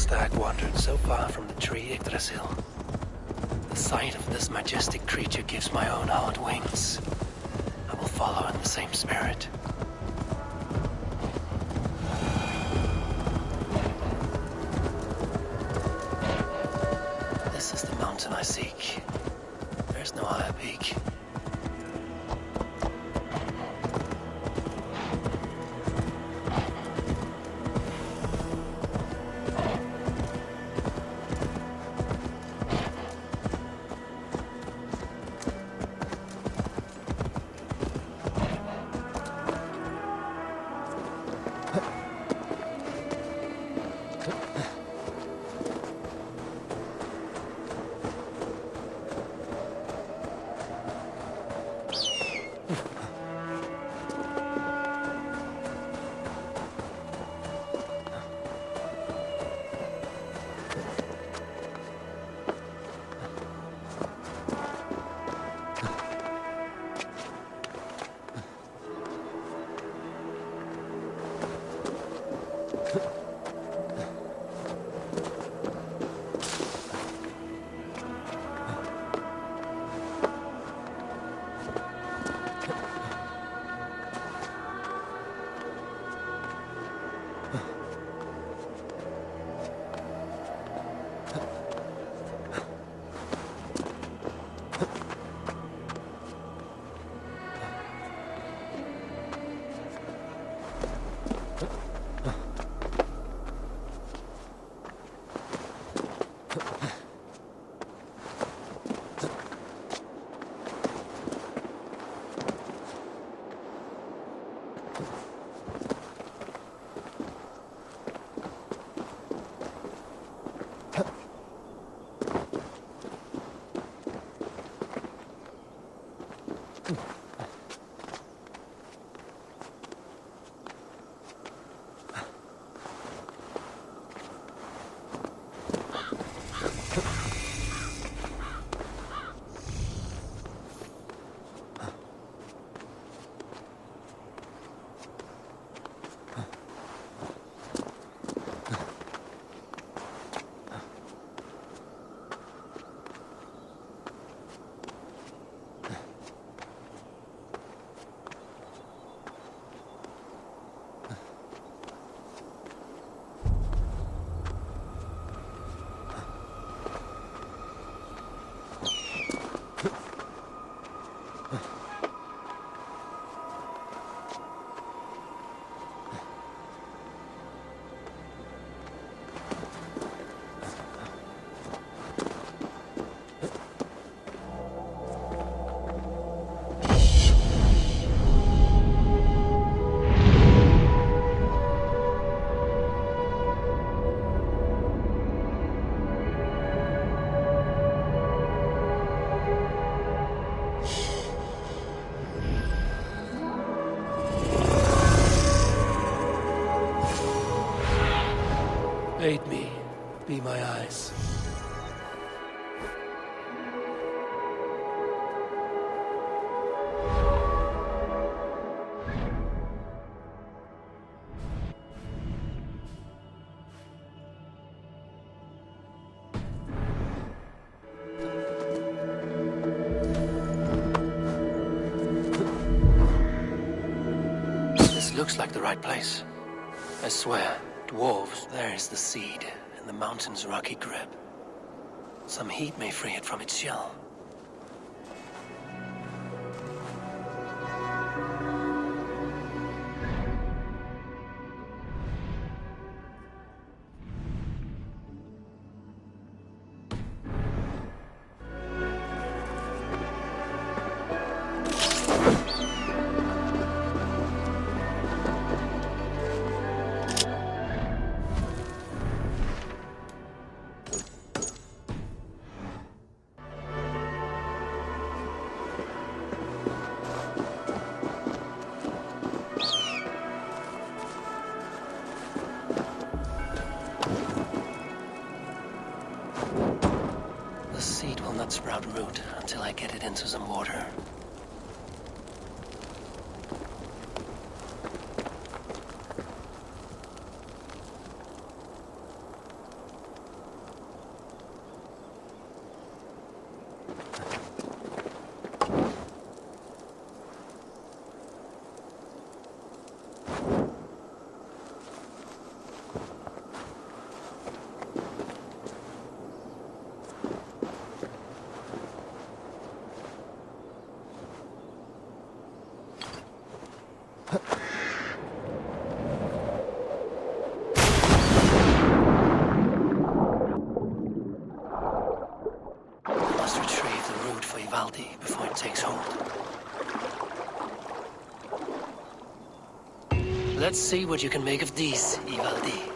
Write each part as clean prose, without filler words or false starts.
stag wandered so far from the tree Yggdrasil. The sight of this majestic creature gives my own heart wings. I will follow in the same spirit. This is the mountain I seek. There's no higher peak. Aid me, be my eyes. This looks like the right place. I swear. Dwarves, there is the seed, in the mountain's rocky grip. Some heat may free it from its shell. Sprout root until I get it into some water. must retrieve the root for Ivaldi before it takes hold. Let's see what you can make of these, Ivaldi.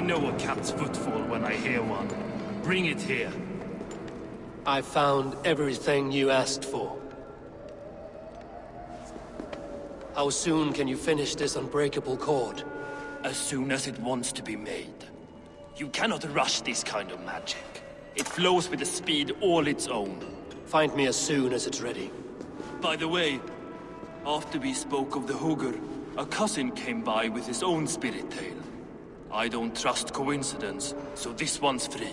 I know a cat's footfall when I hear one. Bring it here. I found everything you asked for. How soon can you finish this unbreakable cord? As soon as it wants to be made. You cannot rush this kind of magic. It flows with a speed all its own. Find me as soon as it's ready. By the way, after we spoke of the Hugr, a cousin came by with his own spirit tale. I don't trust coincidence, so this one's free.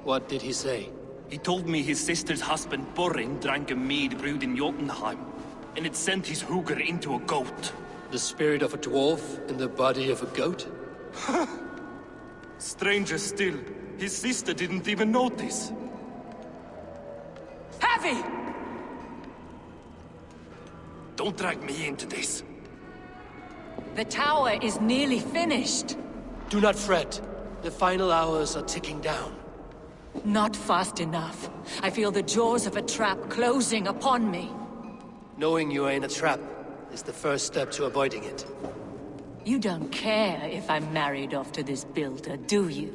What did he say? He told me his sister's husband Borin drank a mead brewed in Jotunheim, and it sent his Hugr into a goat. The spirit of a dwarf in the body of a goat? Stranger still, his sister didn't even notice. Heavy! Don't drag me into this. The tower is nearly finished. Do not fret. The final hours are ticking down. Not fast enough. I feel the jaws of a trap closing upon me. Knowing you are in a trap is the first step to avoiding it. You don't care if I'm married off to this builder, do you?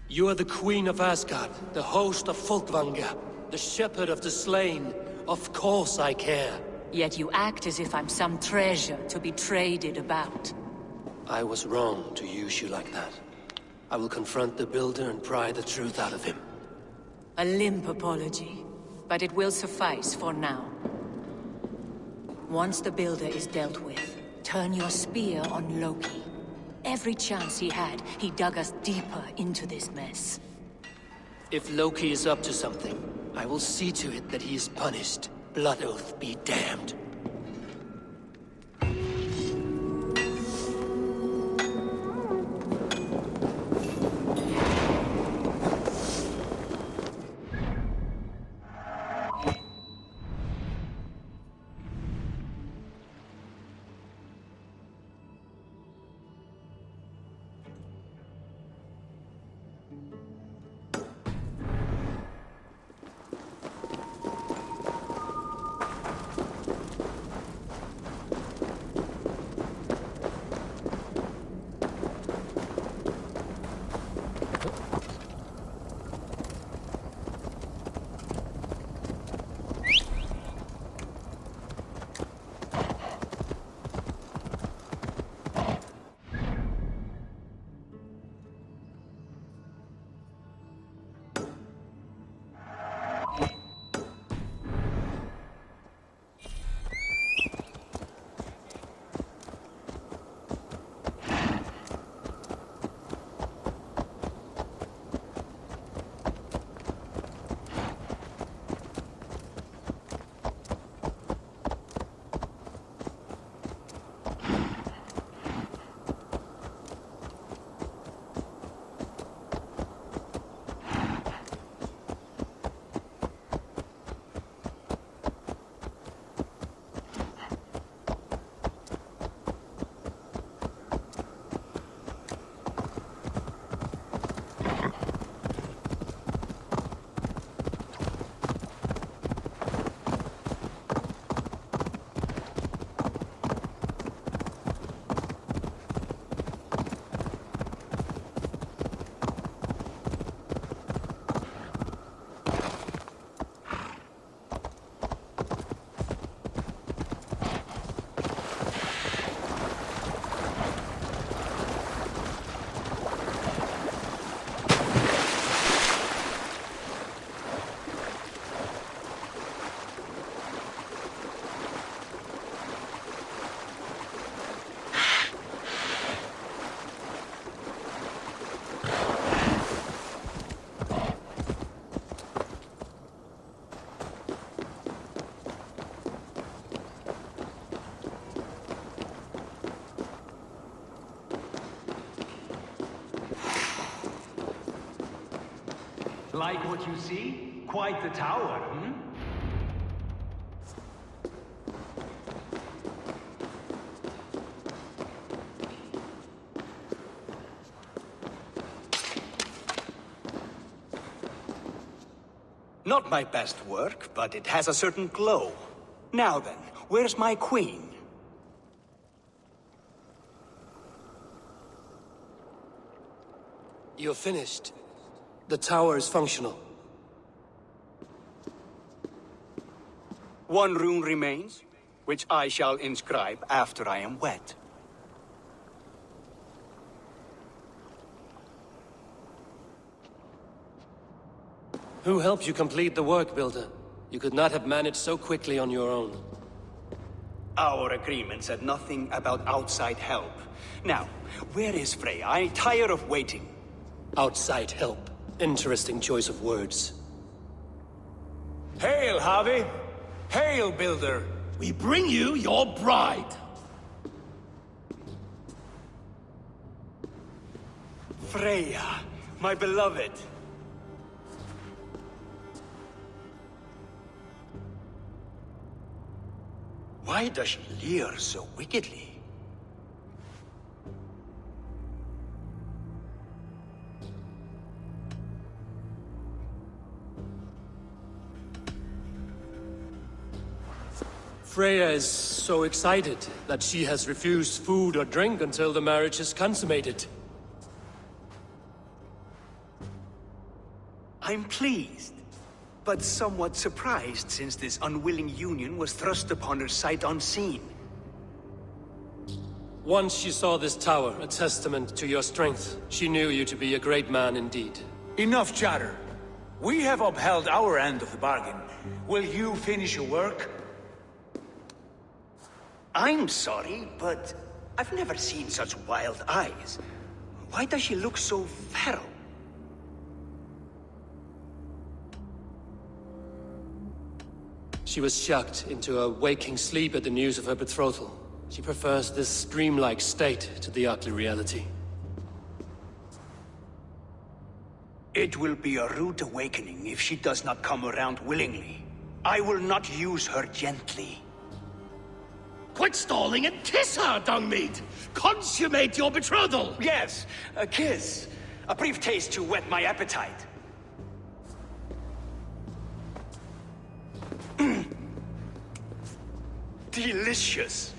You are the Queen of Asgard, the host of Folkvanga, the shepherd of the slain. Of course I care. Yet you act as if I'm some treasure to be traded about. I was wrong to use you like that. I will confront the builder and pry the truth out of him. A limp apology, but it will suffice for now. Once the builder is dealt with, turn your spear on Loki. Every chance he had, he dug us deeper into this mess. If Loki is up to something, I will see to it that he is punished. Blood Oath be damned. Like what you see? Quite the tower, hmm? Not my best work, but it has a certain glow. Now then, where's my queen? You're finished. The tower is functional. One rune remains, which I shall inscribe after I am wet. Who helped you complete the work, Builder? You could not have managed so quickly on your own. Our agreement said nothing about outside help. Now, where is Freya? I'm tired of waiting. Outside help. Interesting choice of words. Hail, Harvey! Hail, Builder! We bring you your bride. Freya, my beloved. Why does she leer so wickedly? Freya is so excited that she has refused food or drink until the marriage is consummated. I'm pleased, but somewhat surprised since this unwilling union was thrust upon her sight unseen. Once she saw this tower, a testament to your strength, she knew you to be a great man indeed. Enough chatter. We have upheld our end of the bargain. Will you finish your work? I'm sorry, but I've never seen such wild eyes. Why does she look so feral? She was shocked into a waking sleep at the news of her betrothal. She prefers this dreamlike state to the ugly reality. It will be a rude awakening if she does not come around willingly. I will not use her gently. Quit stalling and kiss her, Dungmeat! Consummate your betrothal! Yes, a kiss. A brief taste to whet my appetite. Delicious.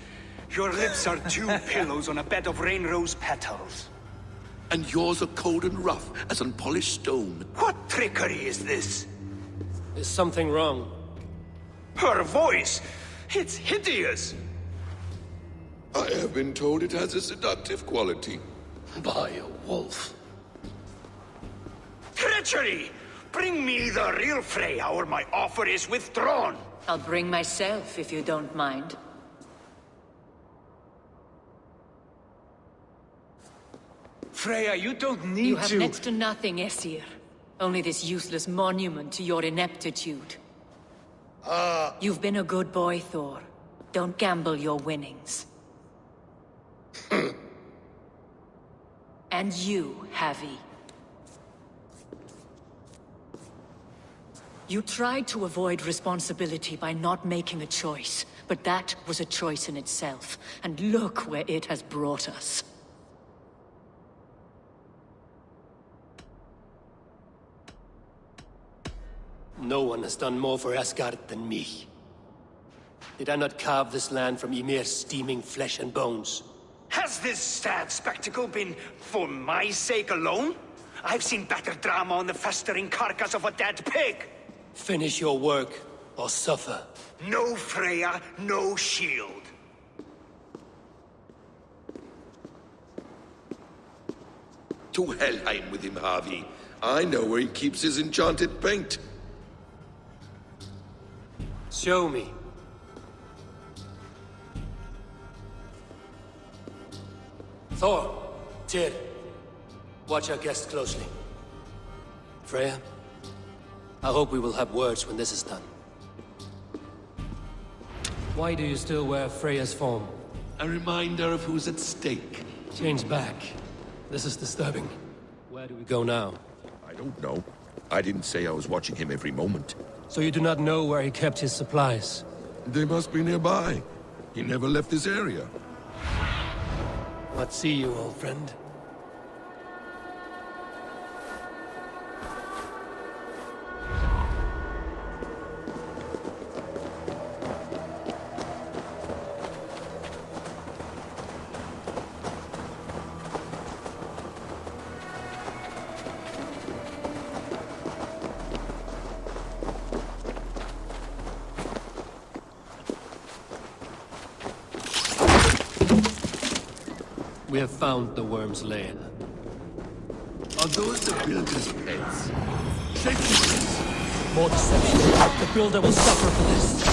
Your lips are two pillows on a bed of rain rose petals. And yours are cold and rough as unpolished stone. What trickery is this? Is something wrong? Her voice! It's hideous! I have been told it has a seductive quality. By a wolf. Treachery! Bring me the real Freya or my offer is withdrawn! I'll bring myself if you don't mind. Freya, you don't need You have to... next to nothing, Aesir. Only this useless monument to your ineptitude. You've been a good boy, Thor. Don't gamble your winnings. And you, Havi. You tried to avoid responsibility by not making a choice, but that was a choice in itself, and look where it has brought us. No one has done more for Asgard than me. Did I not carve this land from Ymir's steaming flesh and bones? Has this sad spectacle been for my sake alone? I've seen better drama on the festering carcass of a dead pig! Finish your work, or suffer. No Freya, no shield. To Helheim with him, Harvey. I know where he keeps his enchanted paint. Show me. Thor, Tyr, watch our guest closely. Freya, I hope we will have words when this is done. Why do you still wear Freya's form? A reminder of who's at stake. Change back. This is disturbing. Where do we go now? I don't know. I didn't say I was watching him every moment. So you do not know where he kept his supplies? They must be nearby. He never left this area. What see you, old friend? We have found the worm's lair. Are those the builder's pets? Shapeshifters! More deception. The builder will suffer for this.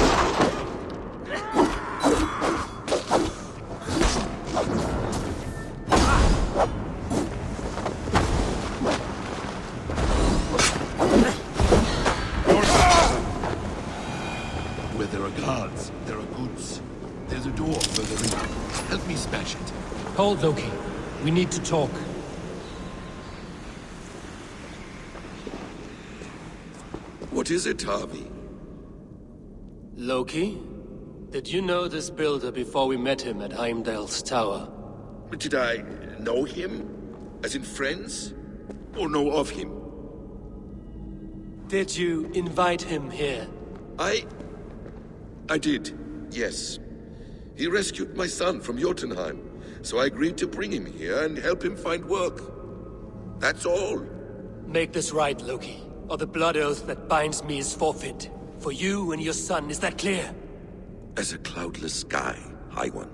Where there are guards, there are goods. There's a door further in. Help me smash it. Hold, Loki. We need to talk. What is it, Harvey? Loki? Did you know this builder before we met him at Heimdall's tower? Did I know him? As in friends? Or know of him? Did you invite him here? I did, yes. He rescued my son from Jotunheim, so I agreed to bring him here and help him find work. That's all. Make this right, Loki, or the blood oath that binds me is forfeit. For you and your son, is that clear? As a cloudless sky, High One.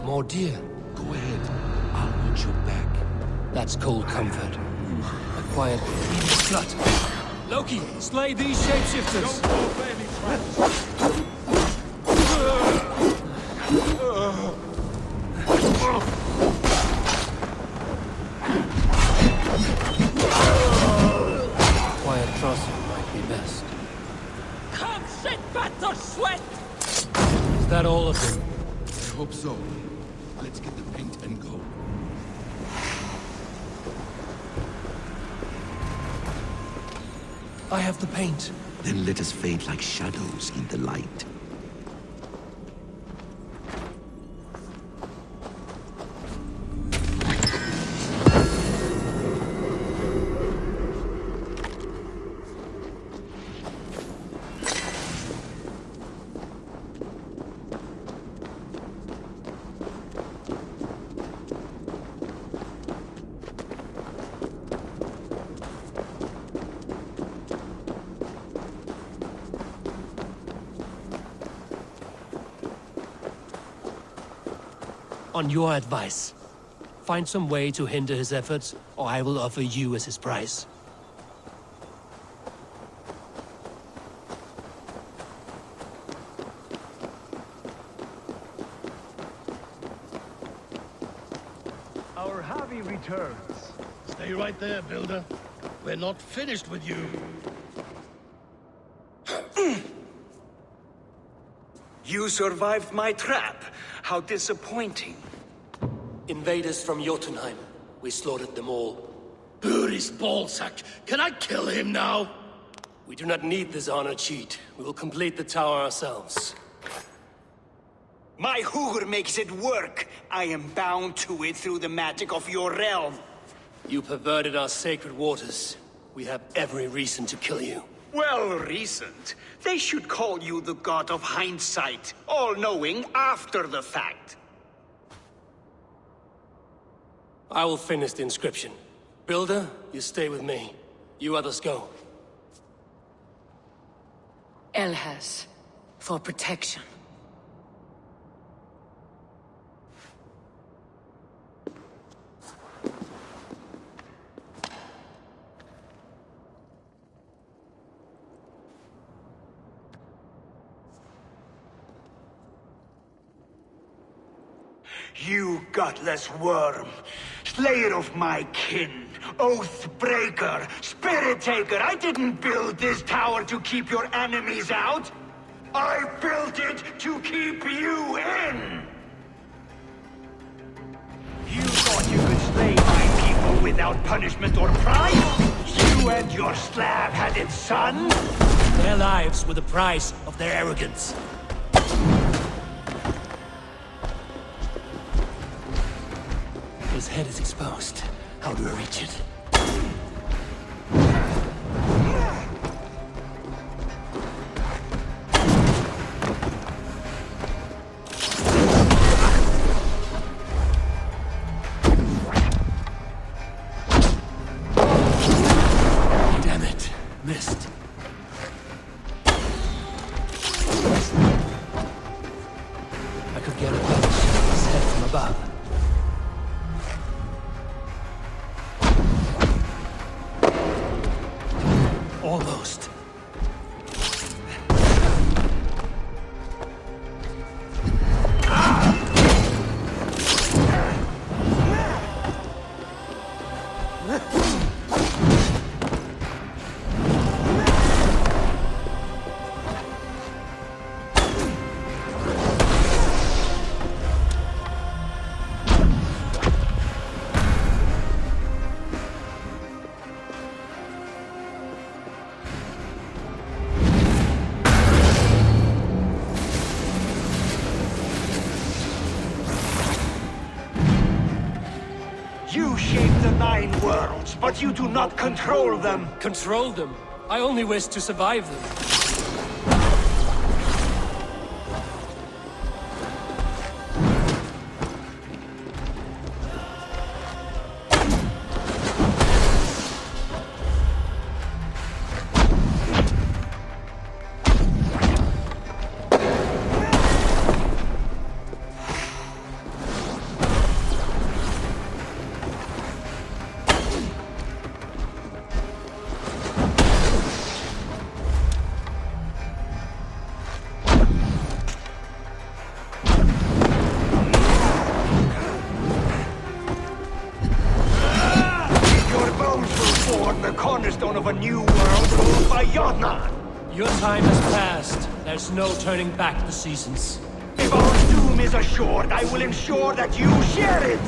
More deer. Go ahead. I'll watch your back. That's cold comfort. A quiet, eating slut. Loki, slay these shapeshifters! Quiet crossing might be best. Come sit better sweat! Is that all of them? I hope so. Let's get the paint and go. I have the paint. Then let us fade like shadows in the light. On your advice, find some way to hinder his efforts, or I will offer you as his price. Our Javi returns. Stay right there, Builder. We're not finished with you. You survived my trap. How disappointing. Invaders from Jotunheim. We slaughtered them all. Buri's ballsack. Can I kill him now? We do not need this honor cheat. We will complete the tower ourselves. My Hugr makes it work. I am bound to it through the magic of your realm. You perverted our sacred waters. We have every reason to kill you. Well reasoned. They should call you the god of hindsight, all-knowing after the fact. I will finish the inscription. Builder, you stay with me. You others go. Elhas, for protection. You gutless worm, slayer of my kin, oath breaker, spirit taker, I didn't build this tower to keep your enemies out. I built it to keep you in. without punishment or price? You and your slab-headed son? Their lives were the price of their arrogance. His head is exposed. How do I reach it? Damn it. Missed. I could get a better shot of his head from above. Almost. But you do not control them. Control them? I only wish to survive them. Your time has passed. There's no turning back the seasons. If our doom is assured, I will ensure that you share it!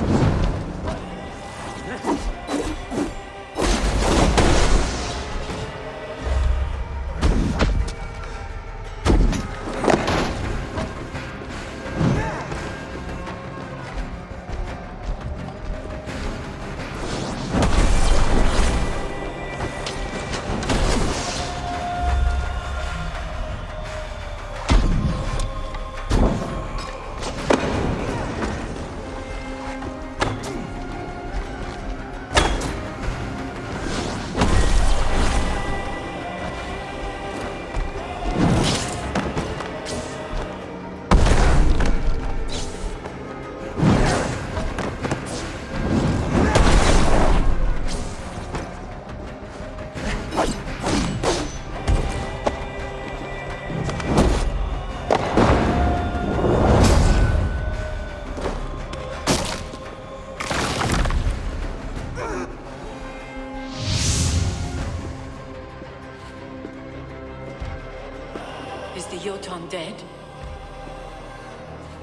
Is the Jotun dead?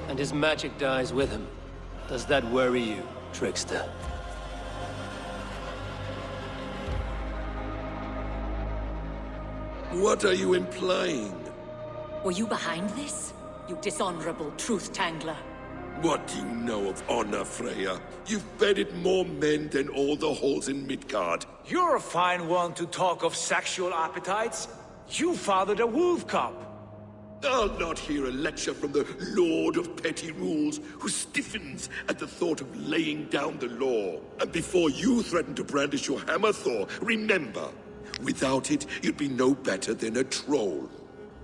And his magic dies with him. Does that worry you, trickster? What are you implying? Were you behind this? You dishonorable truth-tangler. What do you know of honor, Freya? You've bedded more men than all the halls in Midgard. You're a fine one to talk of sexual appetites. You fathered a wolf cub. I'll not hear a lecture from the Lord of Petty Rules, who stiffens at the thought of laying down the law. And before you threaten to brandish your hammer, Thor, remember, without it, you'd be no better than a troll.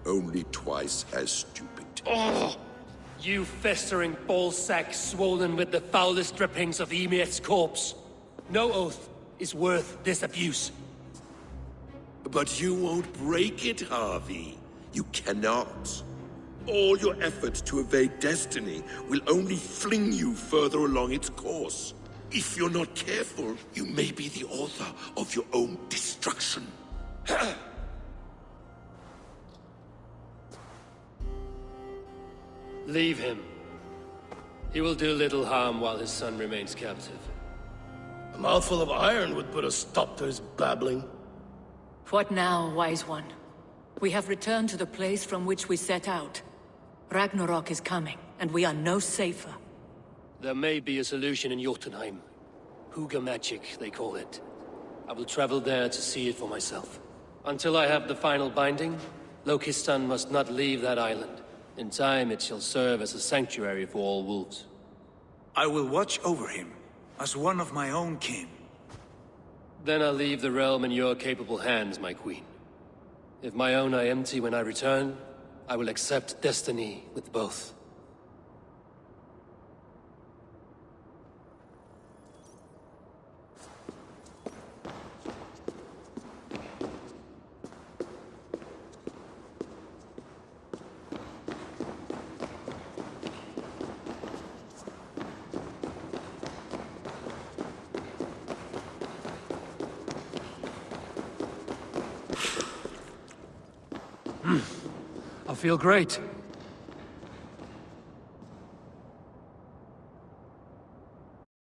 Only twice as stupid. Oh! You festering ballsack swollen with the foulest drippings of Ymir's corpse. No oath is worth this abuse. But you won't break it, Harvey. You cannot. All your efforts to evade destiny will only fling you further along its course. If you're not careful, you may be the author of your own destruction. Leave him. He will do little harm while his son remains captive. A mouthful of iron would put a stop to his babbling. What now, wise one? We have returned to the place from which we set out. Ragnarok is coming, and we are no safer. There may be a solution in Jotunheim. Hugger magic, they call it. I will travel there to see it for myself. Until I have the final binding, Lokistan must not leave that island. In time, it shall serve as a sanctuary for all wolves. I will watch over him, as one of my own kin. Then I'll leave the realm in your capable hands, my queen. If my own are empty when I return, I will accept destiny with both. I feel great.